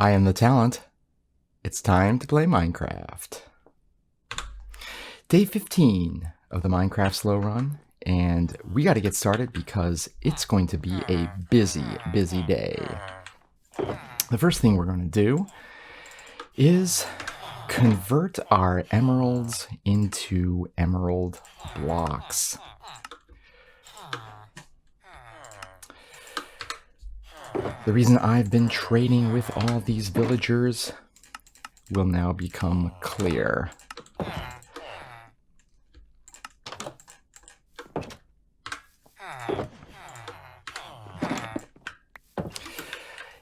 I am the talent. It's time to play Minecraft. Day 15 of the Minecraft Slowrun, and we got to get started because it's going to be a busy, busy day. The first thing we're going to do is convert our emeralds into emerald blocks. The reason I've been trading with all these villagers will now become clear.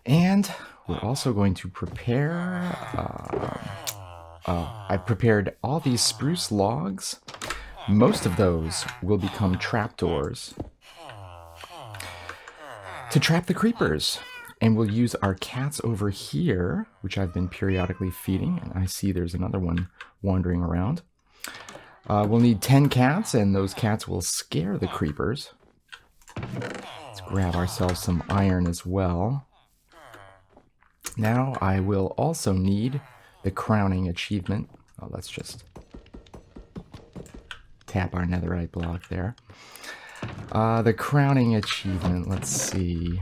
And we're also going to prepare, I've prepared all these spruce logs. Most of those will become trapdoors to trap the creepers. And we'll use our cats over here, which I've been periodically feeding. And I see there's another one wandering around. We'll need 10 cats, and those cats will scare the creepers. Let's grab ourselves some iron as well. Now I will also need the crowning achievement. Oh, let's just tap our netherite block there. The crowning achievement, let's see.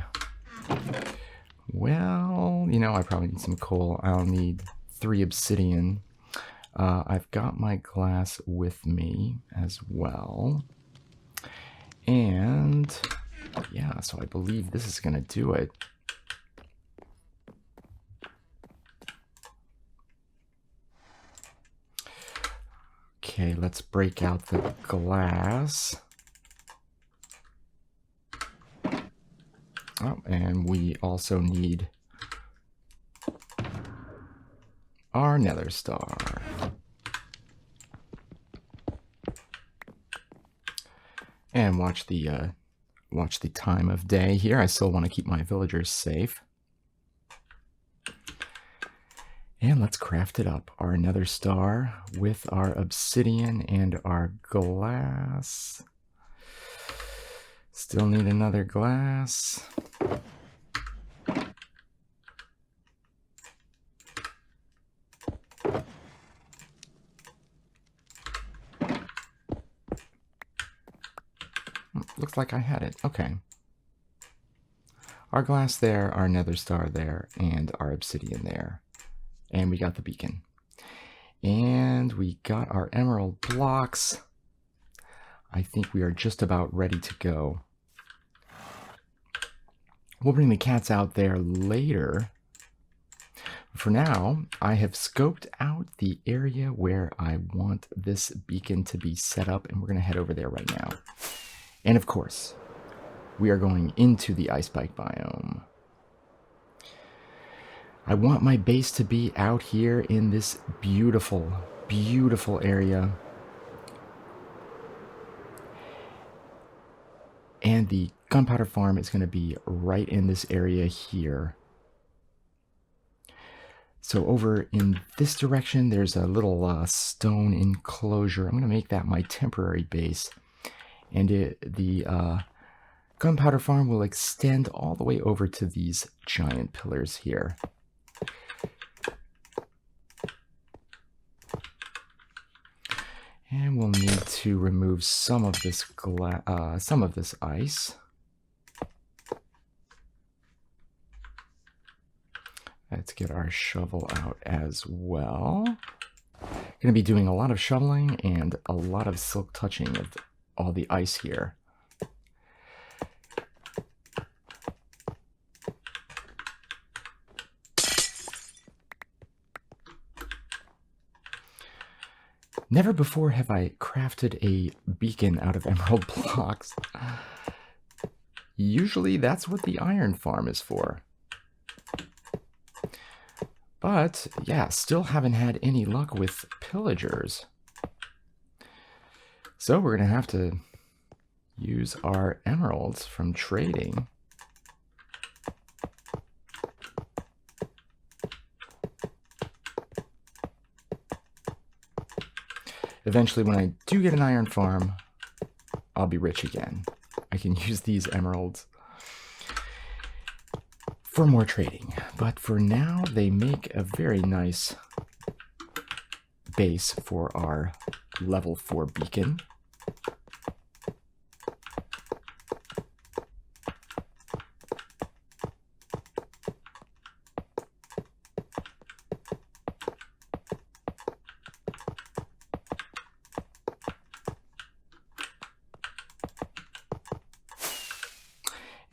Well, you know, I probably need some coal. I'll need 3 obsidian. I've got my glass with me as well. And yeah, so I believe this is going to do it. Okay, let's break out the glass. Oh, and we also need our nether star. And watch the time of day here. I still want to keep my villagers safe. And let's craft it up. Our nether star with our obsidian and our glass. Still need another glass. Looks like I had it. Okay. Our glass there, our nether star there, and our obsidian there. And we got the beacon. And we got our emerald blocks. I think we are just about ready to go. We'll bring the cats out there later. For now, I have scoped out the area where I want this beacon to be set up, and we're going to head over there right now. And of course, we are going into the ice spike biome. I want my base to be out here in this beautiful, beautiful area. And the gunpowder farm is going to be right in this area here. So over in this direction, there's a little stone enclosure. I'm going to make that my temporary base. And the gunpowder farm will extend all the way over to these giant pillars here. And we'll need to remove some of this ice. Let's get our shovel out as well. Going to be doing a lot of shoveling and a lot of silk touching of all the ice here. Never before have I crafted a beacon out of emerald blocks. Usually that's what the iron farm is for. But yeah, still haven't had any luck with pillagers. So we're going to have to use our emeralds from trading. Eventually, when I do get an iron farm, I'll be rich again. I can use these emeralds for more trading. But for now, they make a very nice base for our level 4 beacon.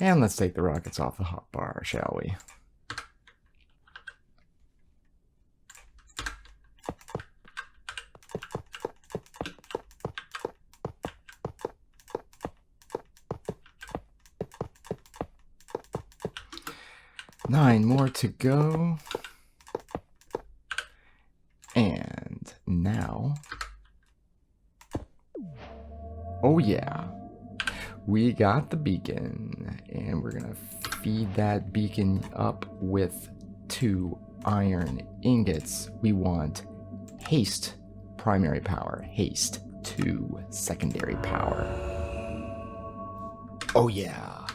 And let's take the rockets off the hotbar, shall we? Nine more to go. And now, oh yeah, we got the beacon, and we're gonna feed that beacon up with 2 iron ingots. We want haste primary power, haste 2 secondary power. Oh yeah.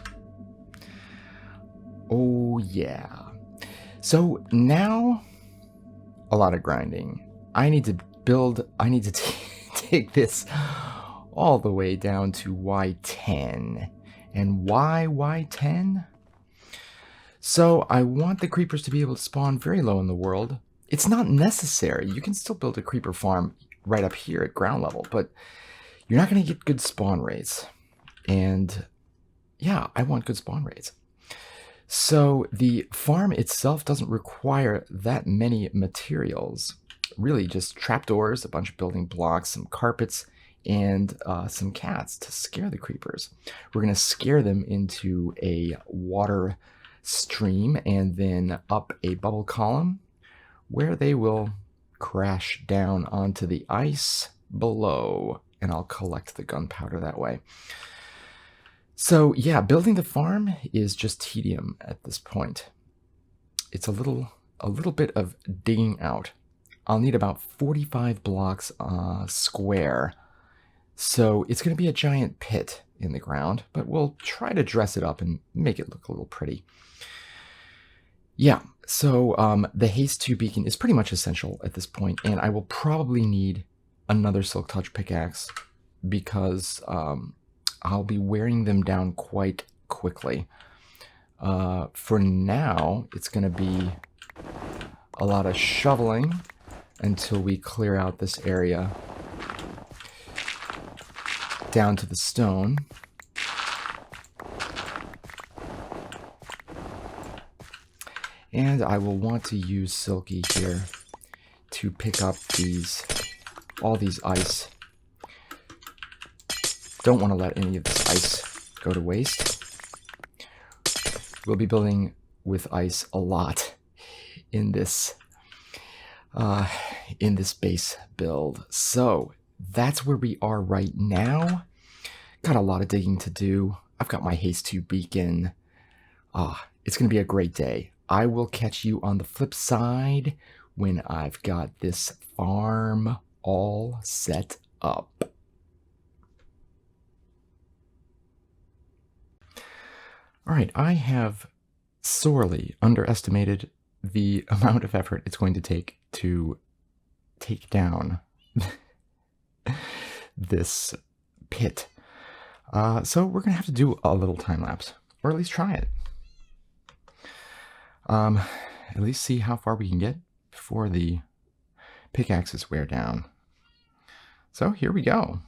Oh yeah. So now, a lot of grinding. I need to take this all the way down to Y10. And why Y10? So I want the creepers to be able to spawn very low in the world. It's not necessary. You can still build a creeper farm right up here at ground level, but you're not going to get good spawn rates. And yeah, I want good spawn rates. So the farm itself doesn't require that many materials. Really just trapdoors, a bunch of building blocks, some carpets, and some cats to scare the creepers. We're going to scare them into a water stream and then up a bubble column where they will crash down onto the ice below, and I'll collect the gunpowder that way. So yeah, building the farm is just tedium at this point. It's a little bit of digging out. I'll need about 45 blocks square. So it's going to be a giant pit in the ground, but we'll try to dress it up and make it look a little pretty. Yeah, so the Haste 2 beacon is pretty much essential at this point, and I will probably need another Silk Touch pickaxe because I'll be wearing them down quite quickly. For now, it's going to be a lot of shoveling until we clear out this area down to the stone. And I will want to use Silky here to pick up all these ice. Don't want to let any of this ice go to waste. We'll be building with ice a lot in this base build. So that's where we are right now. Got a lot of digging to do. I've got my Haste 2 beacon. It's going to be a great day. I will catch you on the flip side when I've got this farm all set up. All right, I have sorely underestimated the amount of effort it's going to take down this pit. So we're going to have to do a little time lapse, or at least try it. At least see how far we can get before the pickaxes wear down. So here we go.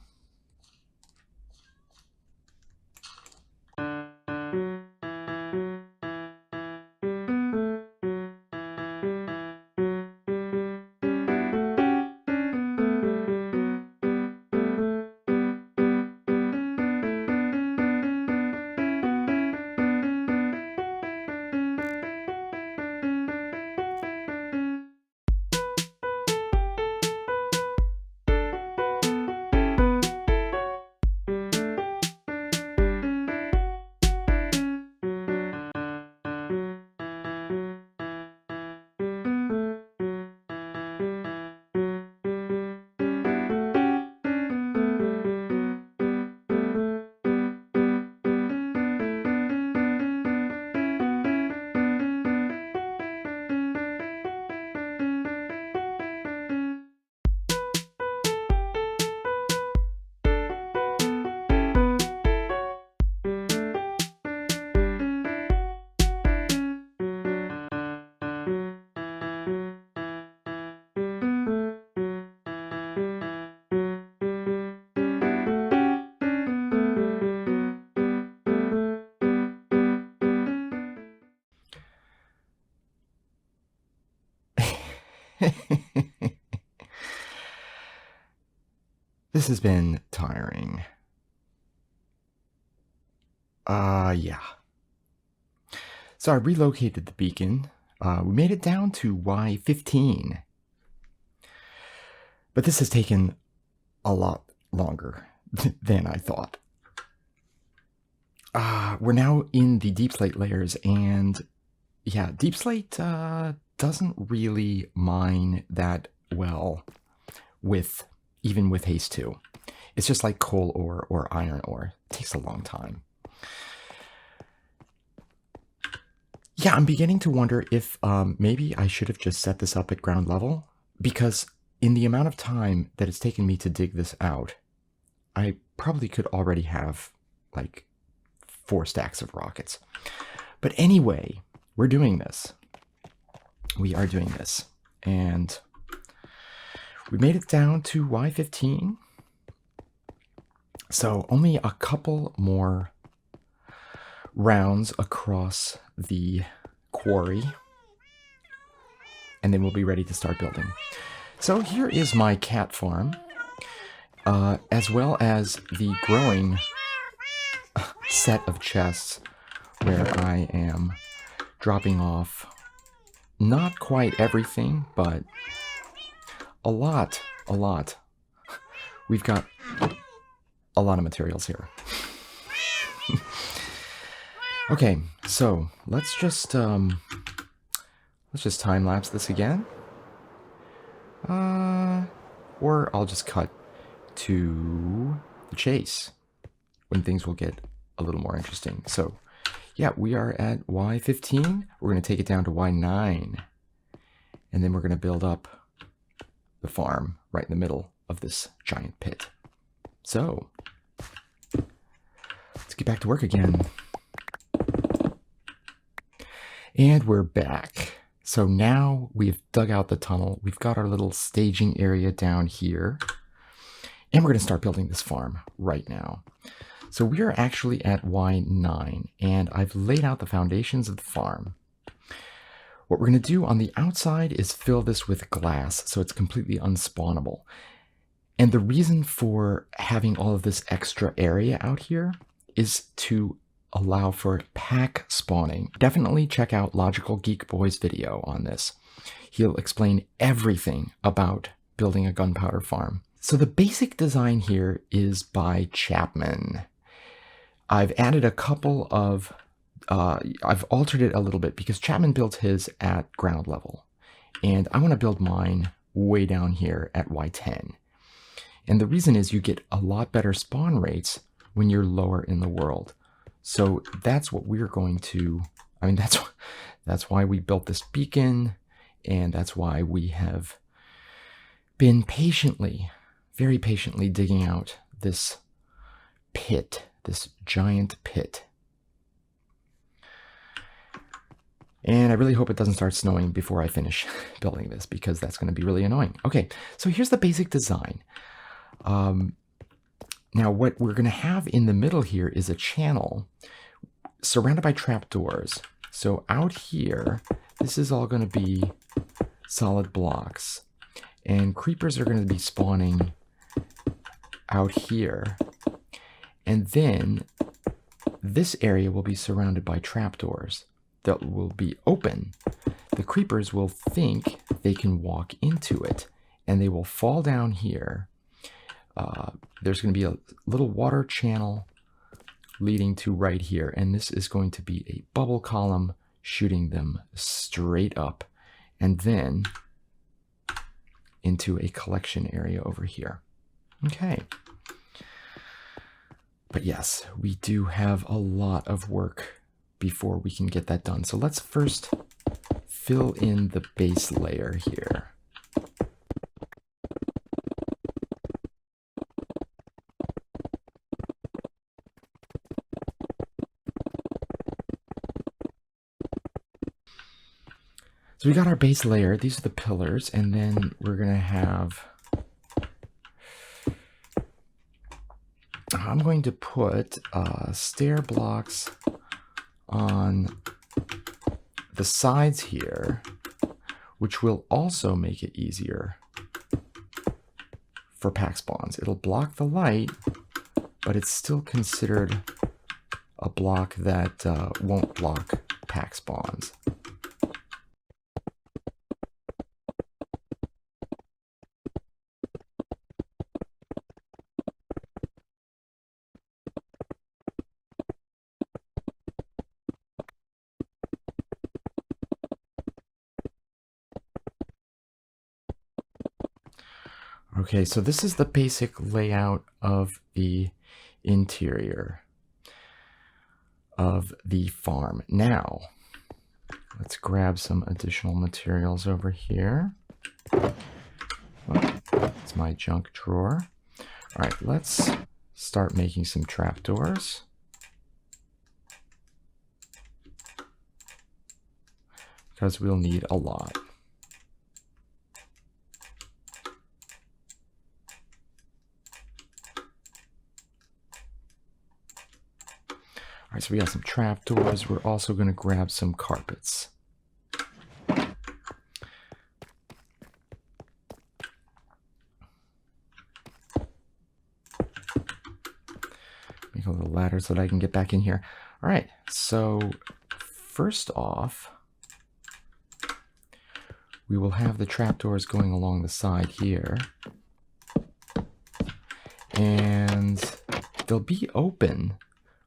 This has been tiring. Yeah. So I relocated the beacon. We made it down to Y15. But this has taken a lot longer than I thought. We're now in the deep slate layers, and yeah, deep slate doesn't really mine that well even with haste 2. It's just like coal ore or iron ore. It takes a long time. Yeah, I'm beginning to wonder if maybe I should have just set this up at ground level, because in the amount of time that it's taken me to dig this out, I probably could already have like 4 stacks of rockets. But anyway, we're doing this. We are doing this. And we made it down to Y15. So only a couple more rounds across the quarry, and then we'll be ready to start building. So here is my cat farm, as well as the growing set of chests where I am dropping off not quite everything, but a lot. We've got a lot of materials here. Okay, so let's just time lapse this again. Or I'll just cut to the chase when things will get a little more interesting. So yeah, we are at Y15. We're going to take it down to Y9. And then we're going to build up the farm right in the middle of this giant pit. So let's get back to work again. And we're back. So now we've dug out the tunnel. We've got our little staging area down here. And we're going to start building this farm right now. So we are actually at Y9, and I've laid out the foundations of the farm. What we're going to do on the outside is fill this with glass so it's completely unspawnable. And the reason for having all of this extra area out here is to allow for pack spawning. Definitely check out Logical Geek Boy's video on this. He'll explain everything about building a gunpowder farm. So the basic design here is by Chapman. I've added a couple of, I've altered it a little bit because Chapman built his at ground level. And I want to build mine way down here at Y10. And the reason is you get a lot better spawn rates when you're lower in the world. So that's what we're going to, I mean, that's why we built this beacon, and that's why we have been patiently, very patiently digging out this pit, this giant pit. And I really hope it doesn't start snowing before I finish building this, because that's going to be really annoying. Okay, so here's the basic design. Now what we're going to have in the middle here is a channel surrounded by trapdoors. So out here, this is all going to be solid blocks. And creepers are going to be spawning out here. And then this area will be surrounded by trapdoors that will be open. The creepers will think they can walk into it, and they will fall down here. There's going to be a little water channel leading to right here, and this is going to be a bubble column shooting them straight up, and then into a collection area over here. Okay. But yes, we do have a lot of work before we can get that done. So let's first fill in the base layer here. So we got our base layer. These are the pillars, and then we're going to have, I'm going to put stair blocks on the sides here, which will also make it easier for pack spawns. It'll block the light, but it's still considered a block that won't block pack spawns. Okay, so this is the basic layout of the interior of the farm. Now, let's grab some additional materials over here. Oh, it's my junk drawer. All right, let's start making some trapdoors. Because we'll need a lot. All right, so we got some trapdoors. We're also going to grab some carpets. Make a little ladder so that I can get back in here. All right, so first off, we will have the trapdoors going along the side here. And they'll be open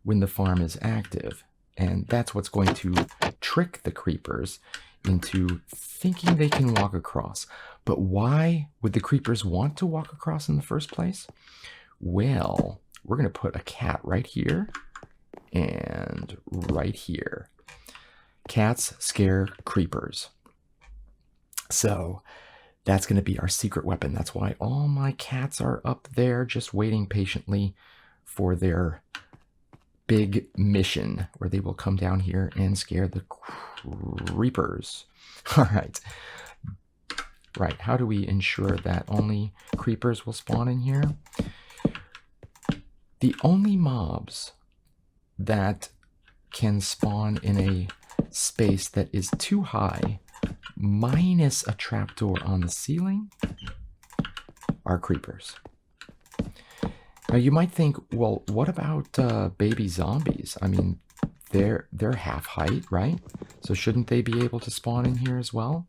when the farm is active. And that's what's going to trick the creepers into thinking they can walk across. But why would the creepers want to walk across in the first place? Well, we're going to put a cat right here and right here. Cats scare creepers. So that's going to be our secret weapon. That's why all my cats are up there just waiting patiently for their big mission where they will come down here and scare the creepers. All right. Right. How do we ensure that only creepers will spawn in here? The only mobs that can spawn in a space that is too high, minus a trapdoor on the ceiling, are creepers. Now you might think, well, what about baby zombies? I mean, they're half height, right? So shouldn't they be able to spawn in here as well?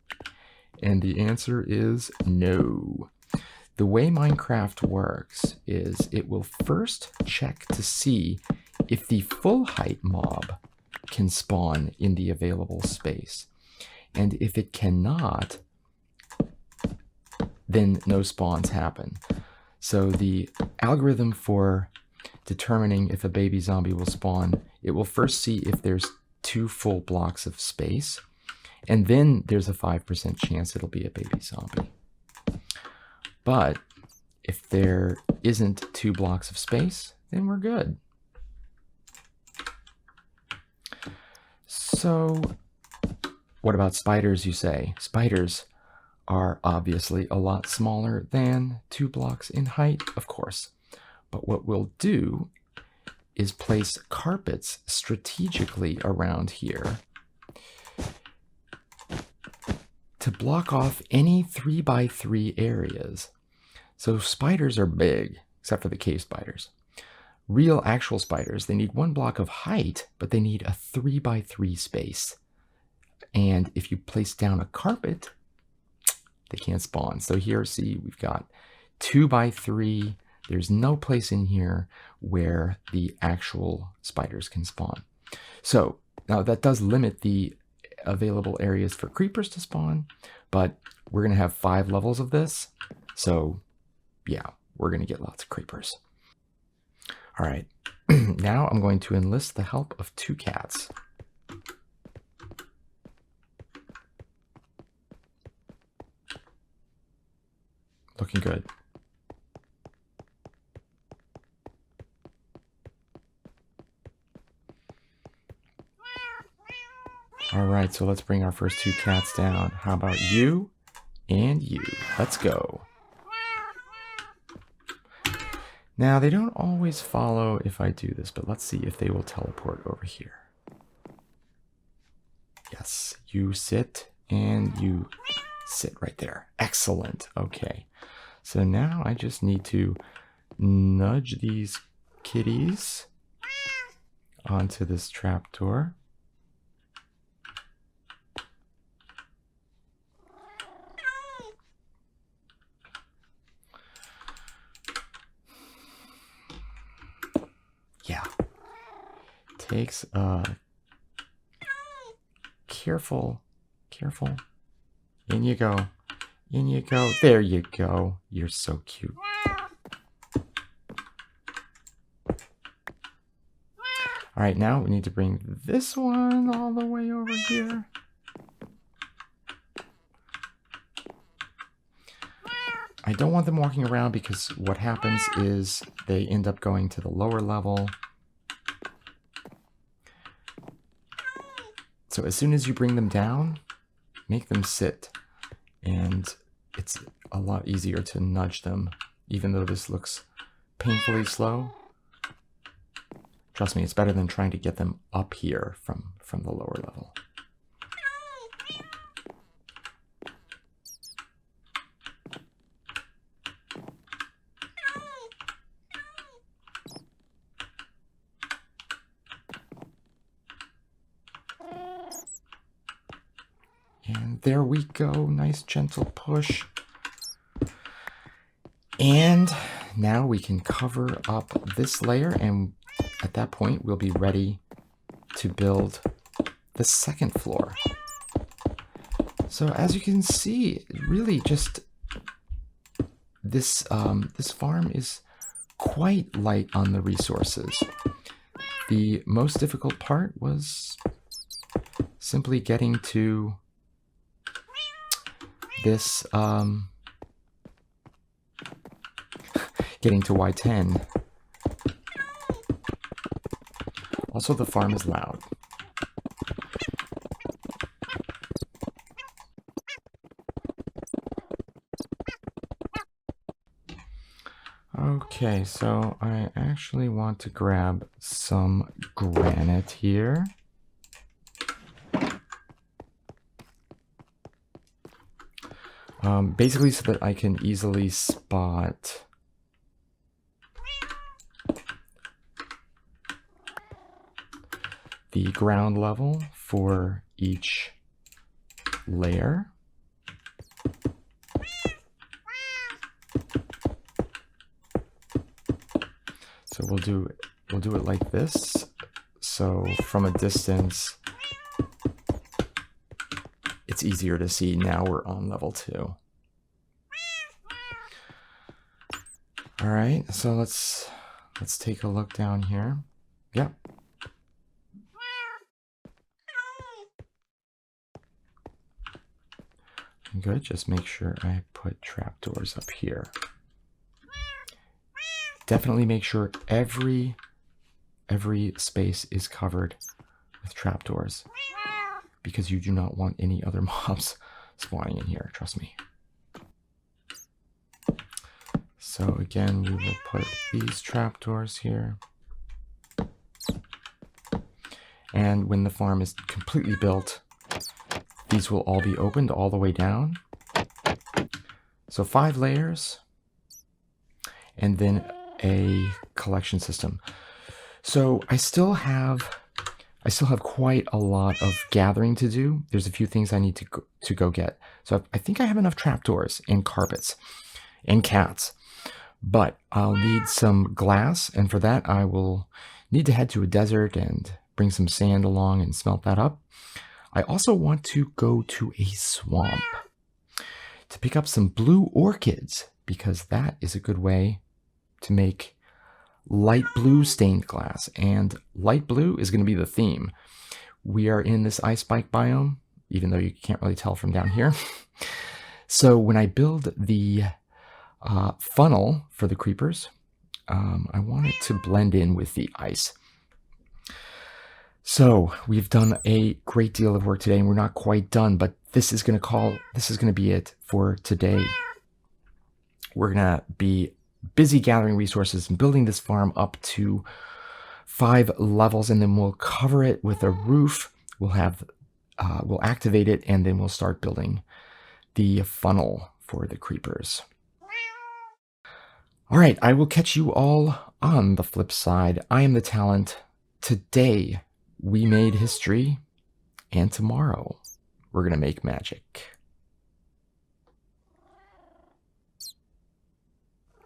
And the answer is no. The way Minecraft works is it will first check to see if the full height mob can spawn in the available space. And if it cannot, then no spawns happen. So the algorithm for determining if a baby zombie will spawn, it will first see if there's 2 full blocks of space, and then there's a 5% chance it'll be a baby zombie. But if there isn't 2 blocks of space, then we're good. So what about spiders, you say? Spiders are obviously a lot smaller than 2 blocks in height, of course. But what we'll do is place carpets strategically around here to block off any 3x3 areas. So spiders are big, except for the cave spiders. Real actual spiders, they need 1 block of height, but they need a 3x3 space. And if you place down a carpet, they can't spawn. So here, see, we've got 2x3. There's no place in here where the actual spiders can spawn. So now that does limit the available areas for creepers to spawn, but we're going to have 5 levels of this. So yeah, we're going to get lots of creepers. All right, now I'm going to enlist the help of 2 cats. Looking good. All right, so let's bring our first 2 cats down. How about you and you? Let's go. Now, they don't always follow if I do this, but let's see if they will teleport over here. Yes, you sit and you sit right there. Excellent. Okay. So now I just need to nudge these kitties onto this trapdoor. Yeah. Takes a careful. In you go. In you go. There you go. You're so cute. All right, now we need to bring this one all the way over here. I don't want them walking around because what happens is they end up going to the lower level. So as soon as you bring them down, make them sit. And it's a lot easier to nudge them, even though this looks painfully slow. Trust me, it's better than trying to get them up here from the lower level. And there we go, nice gentle push. And now we can cover up this layer, and at that point we'll be ready to build the second floor. So as you can see, really just this this farm is quite light on the resources. The most difficult part was simply getting to this getting to Y10. Also, the farm is loud. Okay, so I actually want to grab some granite here. Basically so that I can easily spot the ground level for each layer. So we'll do it like this. So from a distance, it's easier to see. Now we're on level 2. All right, so let's take a look down here. Yep. Good, just make sure I put trapdoors up here. Definitely make sure every space is covered with trapdoors, because you do not want any other mobs spawning in here, trust me. So again, we will put these trapdoors here. And when the farm is completely built, these will all be opened all the way down. So 5 layers, and then a collection system. So I still have quite a lot of gathering to do. There's a few things I need to go get. So I think I have enough trapdoors and carpets and cats, but I'll need some glass, and for that I will need to head to a desert and bring some sand along and smelt that up. I also want to go to a swamp to pick up some blue orchids, because that is a good way to make light blue stained glass, and light blue is going to be the theme. We are in this ice spike biome, even though you can't really tell from down here. So when I build the funnel for the creepers, I want it to blend in with the ice. So we've done a great deal of work today, and we're not quite done, but this is going to be it for today. We're going to be busy gathering resources and building this farm up to 5 levels, and then we'll cover it with a roof. We'll activate it, and then we'll start building the funnel for the creepers. All right, I will catch you all on the flip side. I am the talent. Today, we made history, and tomorrow, we're going to make magic.